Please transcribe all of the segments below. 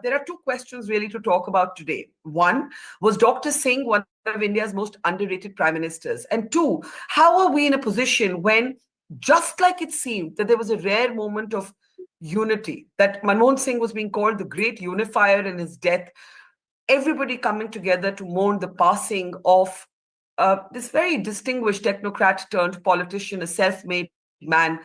there are two questions really to talk about today. One, was Dr. Singh one of India's most underrated prime ministers? And two, how are we in a position when, just like it seemed that there was a rare moment of unity, that Manmohan Singh was being called the great unifier in his death, everybody coming together to mourn the passing of this very distinguished technocrat turned politician, a self-made man.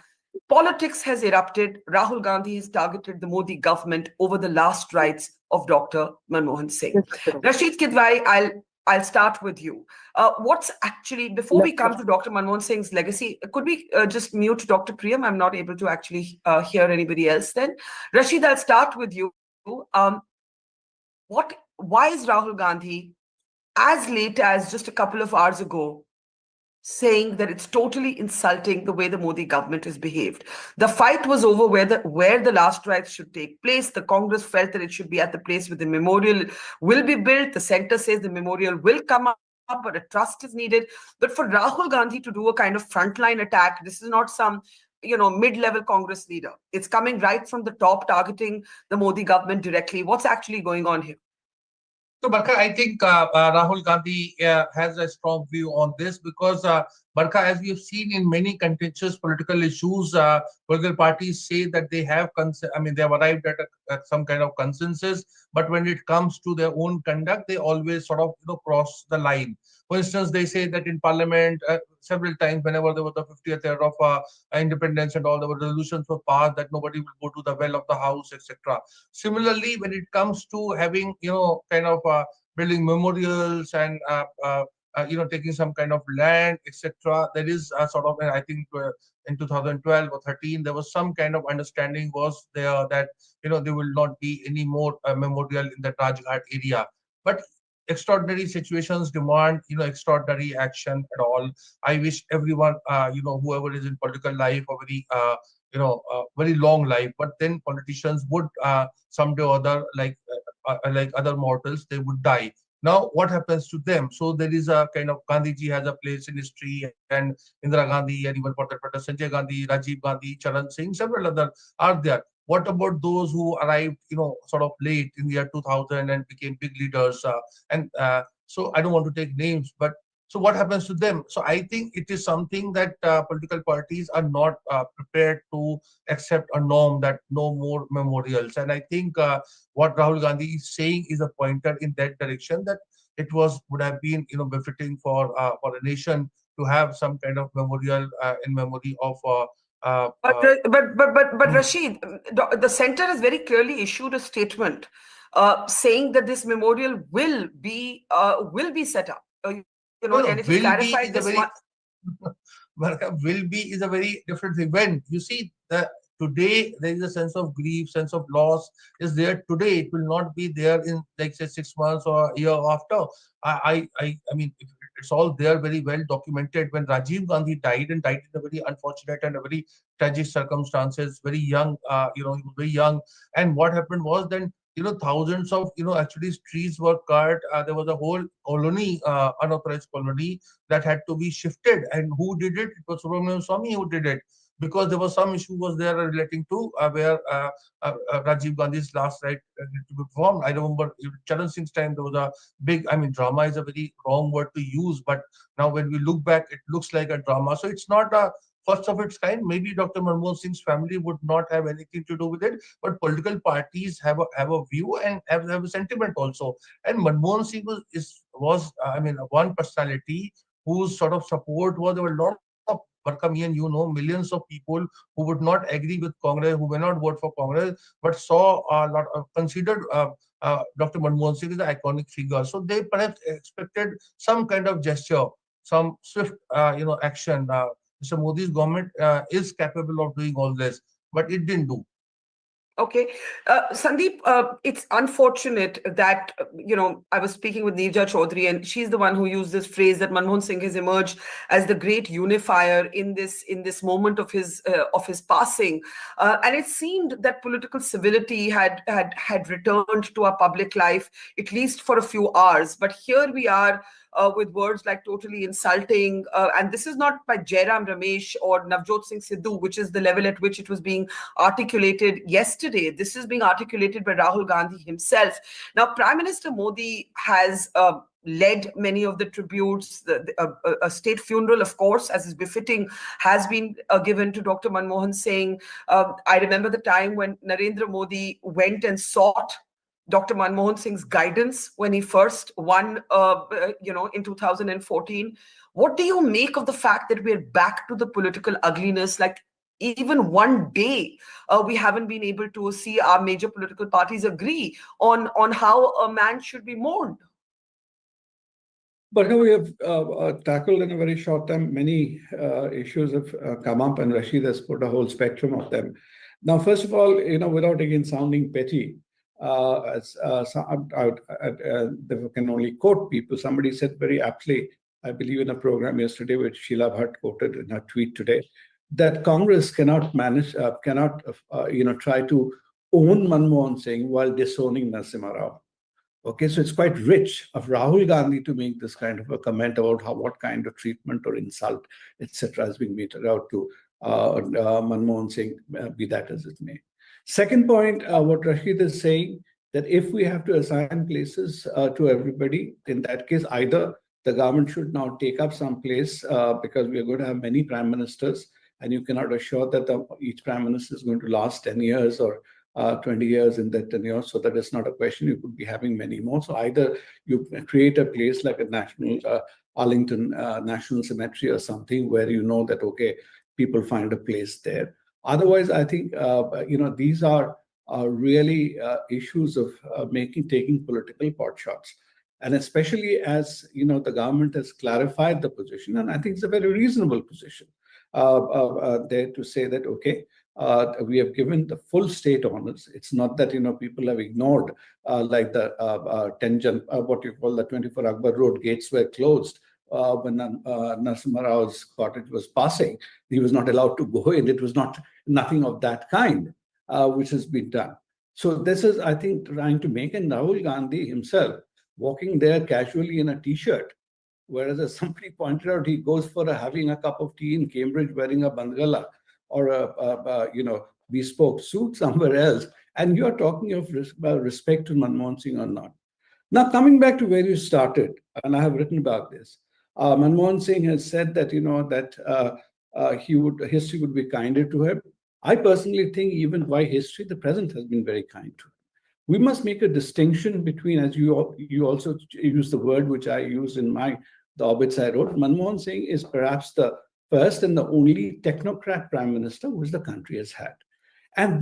Politics has erupted. Rahul Gandhi has targeted the Modi government over the last rites of Dr. Manmohan Singh. Rashid Kidwai, I'll start with you. What's actually, before we come to Dr. Manmohan Singh's legacy, could we just mute Dr. Priyam? I'm not able to actually hear anybody else then. Rashid, I'll start with you. Why is Rahul Gandhi, as late as just a couple of hours ago, saying that it's totally insulting the way the Modi government has behaved? The fight was over where the last rites should take place. The Congress felt that it should be at the place where the memorial will be built. The center says the memorial will come up, but a trust is needed. But for Rahul Gandhi to do a kind of frontline attack, this is not some mid-level Congress leader. It's coming right from the top, targeting the Modi government directly. What's actually going on here? So, Barkha, I think Rahul Gandhi has a strong view on this because, Barkha, as we have seen in many contentious political issues, political parties say that they have, they have arrived at some kind of consensus, but when it comes to their own conduct, they always sort of cross the line. For instance, they say that in Parliament several times, whenever there was the 50th year of independence and all, there were resolutions were passed that nobody will go to the well of the house, etc. Similarly, when it comes to having, kind of building memorials and, taking some kind of land, etc., there is a sort of, I think in 2012 or 13, there was some kind of understanding was there that, there will not be any more memorial in the Rajghat area. But extraordinary situations demand, extraordinary action and all. I wish everyone, whoever is in political life, a very, very long life. But then politicians would someday or other, like other mortals, they would die. Now, what happens to them? So there is a kind of Gandhiji has a place in history, and Indira Gandhi, and even for that matter, Sanjay Gandhi, Rajiv Gandhi, Charan Singh, several other are there. What about those who arrived, sort of late in the year 2000 and became big leaders? So I don't want to take names, but so what happens to them? So I think it is something that political parties are not prepared to accept a norm that no more memorials. And I think what Rahul Gandhi is saying is a pointer in that direction, that it would have been befitting for a nation to have some kind of memorial in memory of. But Rashid, the center has very clearly issued a statement saying that this memorial will be set up. And it is clarified this one. Will be is a very different thing. When you see that today there is a sense of grief, sense of loss is there today. It will not be there in, like, say, 6 months or a year after. I mean, it's all there, very well documented. When Rajiv Gandhi died, and died in a very unfortunate and a very tragic circumstances, very young, he was very young. And what happened was then, thousands of, actually trees were cut. There was a whole colony, unauthorized colony that had to be shifted. And who did it? It was Subramanian Swamy who did it, because there was some issue was there relating to where Rajiv Gandhi's last rite to be performed. I remember in Charan Singh's time, there was a big, drama is a very wrong word to use, but now when we look back, it looks like a drama. So it's not a first of its kind. Maybe Dr. Manmohan Singh's family would not have anything to do with it, but political parties have a view and have a sentiment also. And Manmohan Singh was one personality whose sort of support was, there were a lot of Barkha, and millions of people who would not agree with Congress, who may not vote for Congress, but saw a lot of considered Dr. Manmohan Singh as an iconic figure. So they perhaps expected some kind of gesture, some swift, action. Mr. Modi's government is capable of doing all this, but it didn't do. Okay. Sandeep, it's unfortunate that, I was speaking with Neerja Chaudhary, and she's the one who used this phrase that Manmohan Singh has emerged as the great unifier in this moment of his passing. And it seemed that political civility had returned to our public life, at least for a few hours. But here we are, with words like totally insulting. And this is not by Jairam Ramesh or Navjot Singh Sidhu, which is the level at which it was being articulated yesterday. This is being articulated by Rahul Gandhi himself. Now, Prime Minister Modi has led many of the tributes. A state funeral, of course, as is befitting, has been given to Dr. Manmohan Singh. I remember the time when Narendra Modi went and sought Dr. Manmohan Singh's guidance when he first won, in 2014. What do you make of the fact that we're back to the political ugliness? Like, even one day, we haven't been able to see our major political parties agree on how a man should be mourned. But we have tackled in a very short time many issues have come up, and Rashid has put a whole spectrum of them. Now, first of all, without again sounding petty, I can only quote people. Somebody said very aptly, I believe in a program yesterday, which Sheila Bhatt quoted in her tweet today, that Congress cannot manage, try to own Manmohan Singh while disowning Narasimha Rao. Okay, so it's quite rich of Rahul Gandhi to make this kind of a comment about what kind of treatment or insult, etc., is being meted out to Manmohan Singh, be that as it may. Second point, what Rashid is saying, that if we have to assign places to everybody, in that case, either the government should now take up some place because we are going to have many prime ministers, and you cannot assure that each prime minister is going to last 10 years or 20 years in that tenure, so that is not a question. You could be having many more. So either you create a place like a national Arlington National Cemetery or something where you know that, okay, people find a place there. Otherwise, I think, these are really issues of taking political pot shots. And especially as, the government has clarified the position, and I think it's a very reasonable position there to say that, okay, we have given the full state honors. It's not that, people have ignored like the what you call the 24 Akbar Road gates were closed when Narasimha Rao's cottage was passing. He was not allowed to go in. It was nothing of that kind, which has been done. So this is, I think, trying to make, and Rahul Gandhi himself walking there casually in a t-shirt, whereas as somebody pointed out, he goes for having a cup of tea in Cambridge wearing a bandgala or a bespoke suit somewhere else, and you are talking of respect to Manmohan Singh or not. Now, coming back to where you started, and I have written about this, Manmohan Singh has said that history would be kinder to him. I personally think even by history, the present has been very kind to him. We must make a distinction between, as you also use the word which I use in the obits I wrote, Manmohan Singh is perhaps the first and the only technocrat prime minister which the country has had. And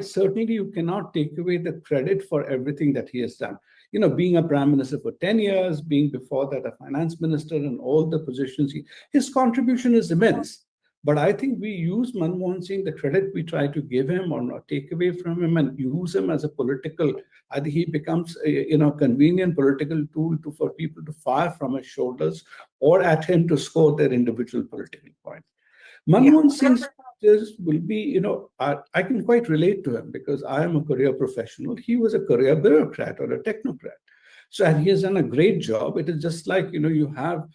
certainly you cannot take away the credit for everything that he has done. Being a prime minister for 10 years, being before that a finance minister, and all the positions, his contribution is immense. But I think we use Manmohan Singh, the credit we try to give him or not take away from him, and use him as a political, I think he becomes a convenient political tool for people to fire from his shoulders or at him to score their individual political points. Manmohan Singh's will be, I can quite relate to him because I am a career professional. He was a career bureaucrat or a technocrat. So, and he has done a great job. It is just like, you have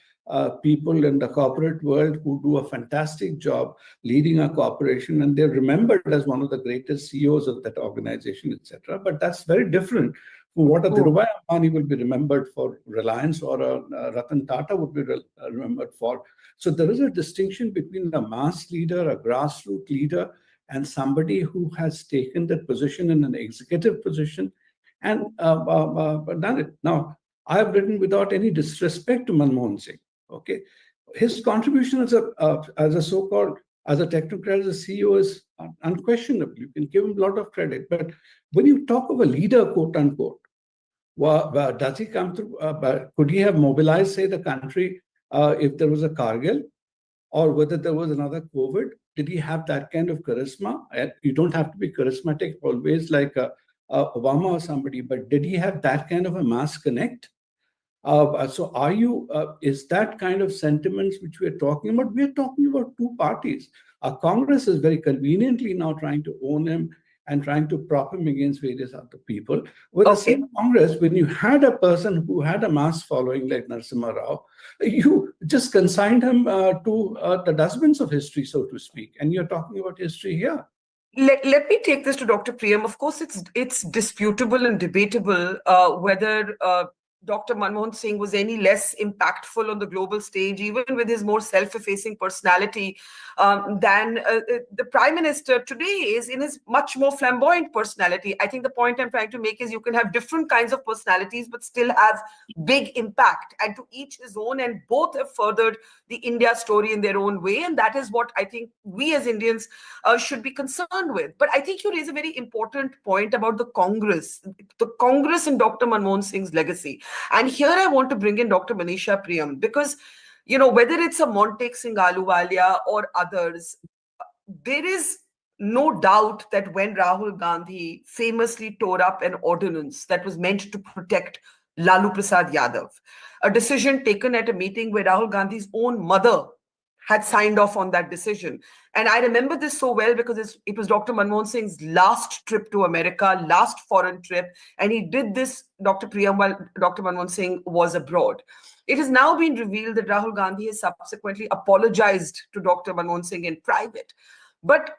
people in the corporate world who do a fantastic job leading a corporation, and they're remembered as one of the greatest CEOs of that organization, etc. But that's very different from what a Dhirubhai Ambani will be remembered for Reliance, or a Ratan Tata would be remembered for. So there is a distinction between a mass leader, a grassroots leader, and somebody who has taken that position in an executive position and done it. Now, I have written without any disrespect to Manmohan Singh. Okay, his contribution as a technocrat, as a CEO, is unquestionable. You can give him a lot of credit. But when you talk of a leader, quote unquote, does he come through? Could he have mobilized, say, the country if there was a Kargil, or whether there was another COVID? Did he have that kind of charisma? You don't have to be charismatic always like Obama or somebody, but did he have that kind of a mass connect? So is that kind of sentiments which we're talking about? We're talking about two parties. Congress is very conveniently now trying to own him and trying to prop him against various other people. With the Okay. same Congress, when you had a person who had a mass following like Narasimha Rao, you just consigned him to the dustbins of history, so to speak. And you're talking about history here. Let me take this to Dr. Priyam. Of course, it's disputable and debatable whether Dr. Manmohan Singh was any less impactful on the global stage, even with his more self-effacing personality, than the Prime Minister today is in his much more flamboyant personality. I think the point I'm trying to make is you can have different kinds of personalities, but still have big impact, and to each his own, and both have furthered the India story in their own way. And that is what I think we as Indians should be concerned with. But I think you raise a very important point about the Congress and Dr. Manmohan Singh's legacy. And here I want to bring in Dr. Manisha Priyam, because, whether it's a Montek Singh Ahluwalia or others, there is no doubt that when Rahul Gandhi famously tore up an ordinance that was meant to protect Lalu Prasad Yadav, a decision taken at a meeting where Rahul Gandhi's own mother had signed off on that decision. And I remember this so well because it was Dr. Manmohan Singh's last trip to America, last foreign trip. And he did this, Dr. Priyam, while Dr. Manmohan Singh was abroad. It has now been revealed that Rahul Gandhi has subsequently apologized to Dr. Manmohan Singh in private. But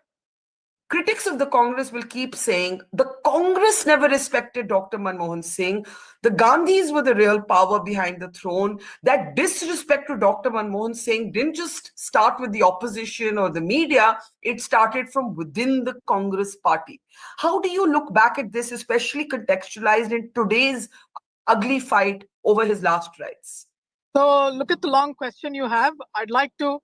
critics of the Congress will keep saying the Congress never respected Dr. Manmohan Singh. The Gandhis were the real power behind the throne. That disrespect to Dr. Manmohan Singh didn't just start with the opposition or the media. It started from within the Congress party. How do you look back at this, especially contextualized in today's ugly fight over his last rites? So look at the long question you have. I'd like to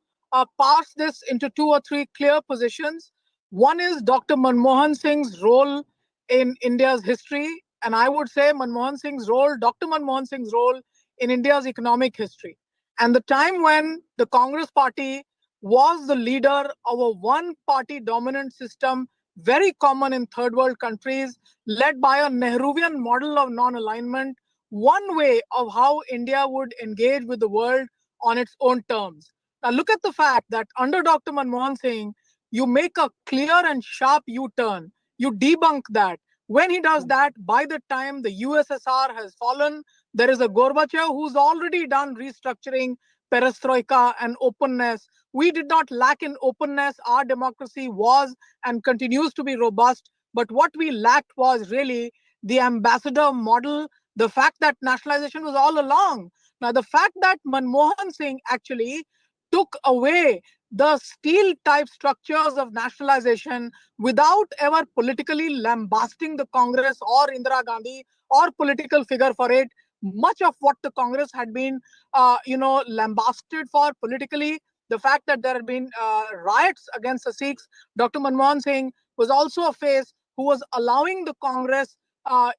parse this into 2 or 3 clear positions. One is Dr. Manmohan Singh's role in India's history, and I would say Dr. Manmohan Singh's role in India's economic history. And the time when the Congress party was the leader of a one-party dominant system, very common in third world countries, led by a Nehruvian model of non-alignment, one way of how India would engage with the world on its own terms. Now look at the fact that under Dr. Manmohan Singh, you make a clear and sharp U-turn. You debunk that. When he does that, by the time the USSR has fallen, there is a Gorbachev who's already done restructuring, perestroika, and openness. We did not lack in openness. Our democracy was and continues to be robust. But what we lacked was really the ambassador model, the fact that nationalization was all along. Now, the fact that Manmohan Singh actually took away the steel type structures of nationalization without ever politically lambasting the Congress or Indira Gandhi or political figure for it. Much of what the Congress had been, lambasted for politically, the fact that there had been riots against the Sikhs, Dr. Manmohan Singh was also a face who was allowing the Congress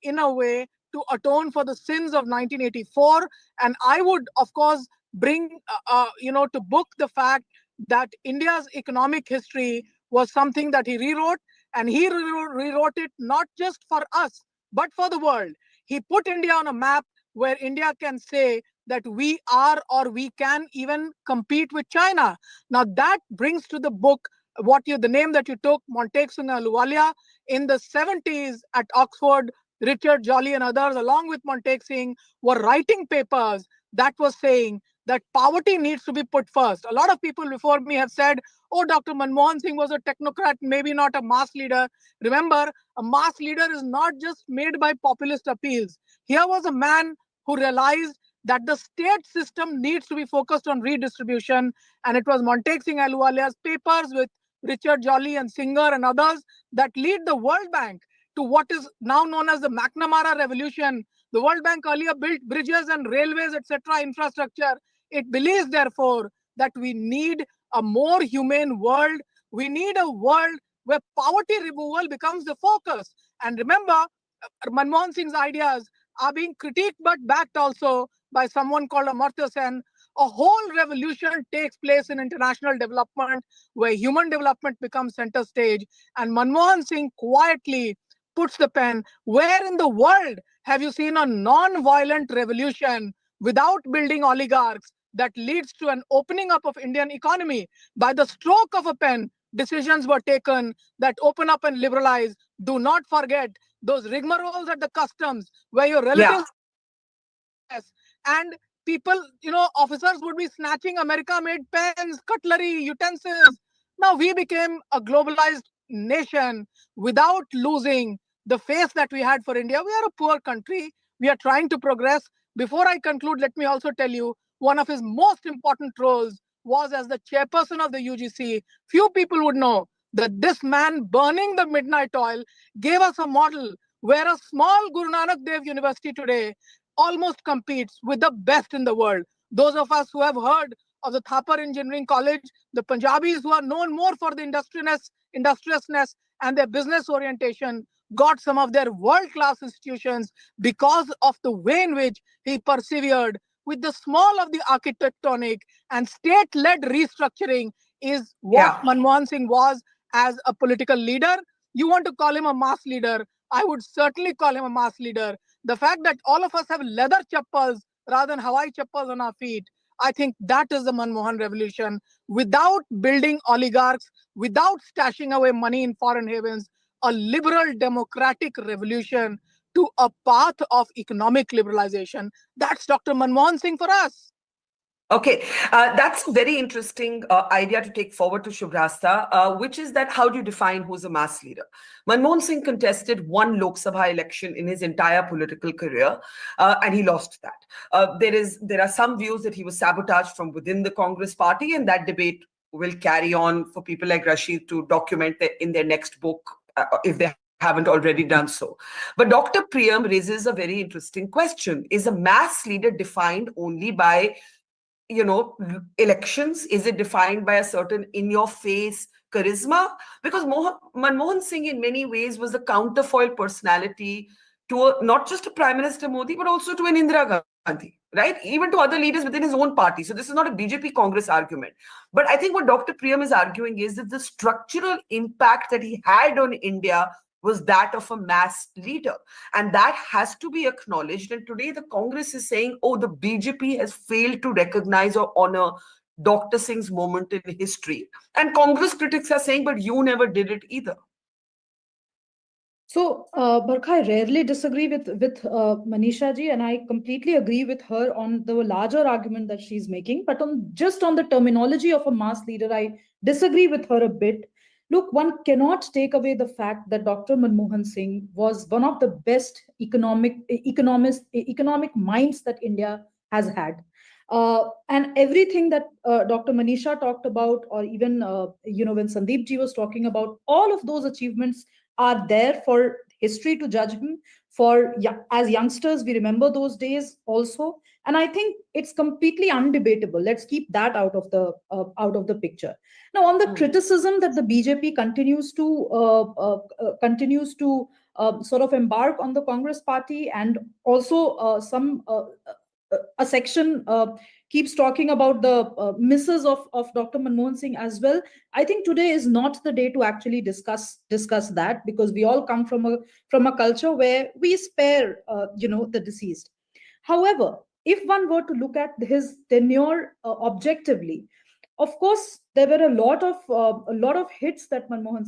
in a way to atone for the sins of 1984. And I would, of course, bring, to book the fact that India's economic history was something that he rewrote, and he rewrote it not just for us, but for the world. He put India on a map where India can say that we are, or we can even compete with China. Now that brings to the book the name that you took, Montek Singh Ahluwalia. In the 70s at Oxford, Richard Jolly and others, along with Montek Singh, were writing papers that was saying that poverty needs to be put first. A lot of people before me have said, oh, Dr. Manmohan Singh was a technocrat, maybe not a mass leader. Remember, a mass leader is not just made by populist appeals. Here was a man who realized that the state system needs to be focused on redistribution. And it was Montek Singh Ahluwalia's papers with Richard Jolly and Singer and others that lead the World Bank to what is now known as the McNamara Revolution. The World Bank earlier built bridges and railways, etc., infrastructure. It believes, therefore, that we need a more humane world. We need a world where poverty removal becomes the focus. And remember, Manmohan Singh's ideas are being critiqued but backed also by someone called Amartya Sen. A whole revolution takes place in international development where human development becomes center stage. And Manmohan Singh quietly puts the pen. Where in the world have you seen a non-violent revolution without building oligarchs that leads to an opening up of Indian economy? By the stroke of a pen, decisions were taken that open up and liberalize Do not forget those rigmaroles at the customs where your Yeah. relatives and people, officers would be snatching America-made pens, cutlery, utensils. Now we became a globalized nation without losing the face that we had for India. We are a poor country. We are trying to progress. Before I conclude, let me also tell you one of his most important roles was as the chairperson of the UGC. Few people would know that this man burning the midnight oil gave us a model where a small Guru Nanak Dev University today almost competes with the best in the world. Those of us who have heard of the Thapar Engineering College, the Punjabis who are known more for the industriousness and their business orientation, got some of their world-class institutions because of the way in which he persevered with the small of the architectonic and state-led restructuring is what Manmohan Singh was as a political leader. You want to call him a mass leader? I would certainly call him a mass leader. The fact that all of us have leather chappals rather than Hawaii chappals on our feet, I think that is the Manmohan revolution. Without building oligarchs, without stashing away money in foreign havens, a liberal democratic revolution to a path of economic liberalization. That's Dr. Manmohan Singh for us. Okay, that's a very interesting idea to take forward to Shubhrasta, which is that how do you define who's a mass leader? Manmohan Singh contested one Lok Sabha election in his entire political career, and he lost that. There are some views that he was sabotaged from within the Congress party, and that debate will carry on for people like Rashid to document in their next book, if they haven't already done so. But Dr. Priyam raises a very interesting question. Is a mass leader defined only by elections? Is it defined by a certain in-your-face charisma? Because Manmohan Singh in many ways was a counterfoil personality to not just to Prime Minister Modi, but also to an Indira Gandhi, right? Even to other leaders within his own party. So this is not a BJP Congress argument. But I think what Dr. Priyam is arguing is that the structural impact that he had on India was that of a mass leader. And that has to be acknowledged. And today the Congress is saying, oh, the BJP has failed to recognize or honor Dr. Singh's moment in history. And Congress critics are saying, but you never did it either. So, Barkha, I rarely disagree with Manisha ji, and I completely agree with her on the larger argument that she's making. But just on the terminology of a mass leader, I disagree with her a bit. Look, one cannot take away the fact that Dr. Manmohan Singh was one of the best economic minds that India has had. And everything that Dr. Manisha talked about, or even when Sandeep ji was talking about, all of those achievements are there for history to judge him. As youngsters, we remember those days also, and I think it's completely undebatable. Let's keep that out of the picture. Now, on the criticism that the BJP continues to sort of embark on the Congress party, and also a section keeps talking about the misses of Dr. Manmohan Singh as well. I think today is not the day to actually discuss that, because we all come from a culture where we spare the deceased. However, if one were to look at his tenure objectively, of course, there were a lot of hits that Manmohan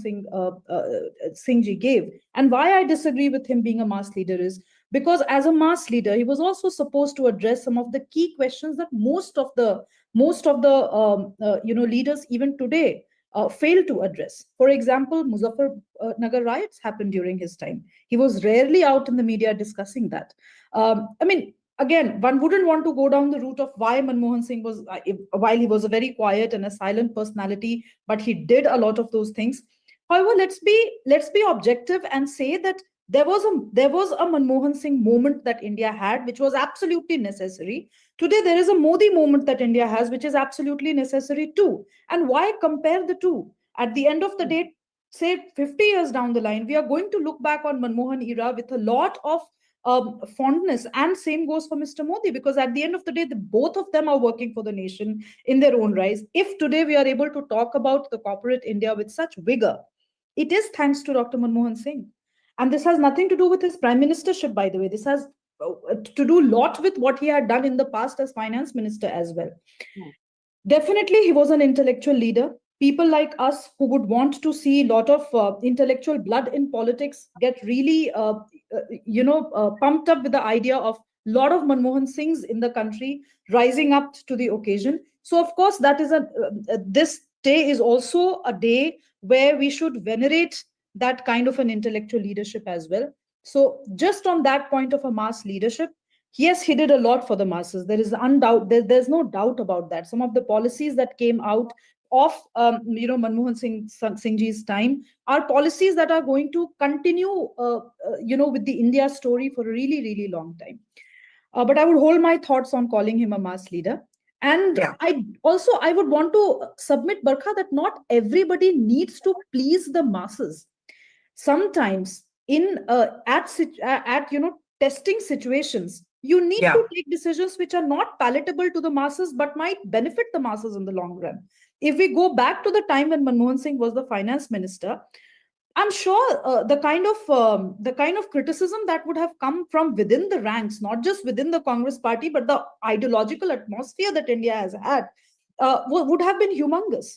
Singh ji gave. And why I disagree with him being a mass leader is because as a mass leader, he was also supposed to address some of the key questions that most of the leaders even today fail to address. For example, Muzaffarnagar riots happened during his time. He was rarely out in the media discussing that. Again, one wouldn't want to go down the route of why Manmohan Singh was, while he was a very quiet and a silent personality, but he did a lot of those things. However, let's be objective and say that there was a Manmohan Singh moment that India had, which was absolutely necessary. Today, there is a Modi moment that India has, which is absolutely necessary too. And why compare the two? At the end of the day, say 50 years down the line, we are going to look back on Manmohan era with a lot of fondness, and same goes for Mr. Modi, because at the end of the day, both of them are working for the nation in their own right. If today we are able to talk about the corporate India with such vigor, it is thanks to Dr. Manmohan Singh. And this has nothing to do with his prime ministership, by the way. This has to do a lot with what he had done in the past as finance minister as well. Definitely, he was an intellectual leader. people like us who would want to see a lot of intellectual blood in politics get really, pumped up with the idea of a lot of Manmohan Singhs in the country rising up to the occasion. So, of course, that is this day is also a day where we should venerate that kind of an intellectual leadership as well. So, just on that point of a mass leadership, yes, he did a lot for the masses. There is there's no doubt about that. Some of the policies that came out of Manmohan Singhji's time are policies that are going to continue with the India story for a really, really long time. But I would hold my thoughts on calling him a mass leader. And Yeah. I would want to submit, Barkha, that not everybody needs to please the masses. Sometimes at testing situations, you need to take decisions which are not palatable to the masses but might benefit the masses in the long run. If we go back to the time when Manmohan Singh was the finance minister, I'm sure the kind of criticism that would have come from within the ranks, not just within the Congress party, but the ideological atmosphere that India has had, would have been humongous.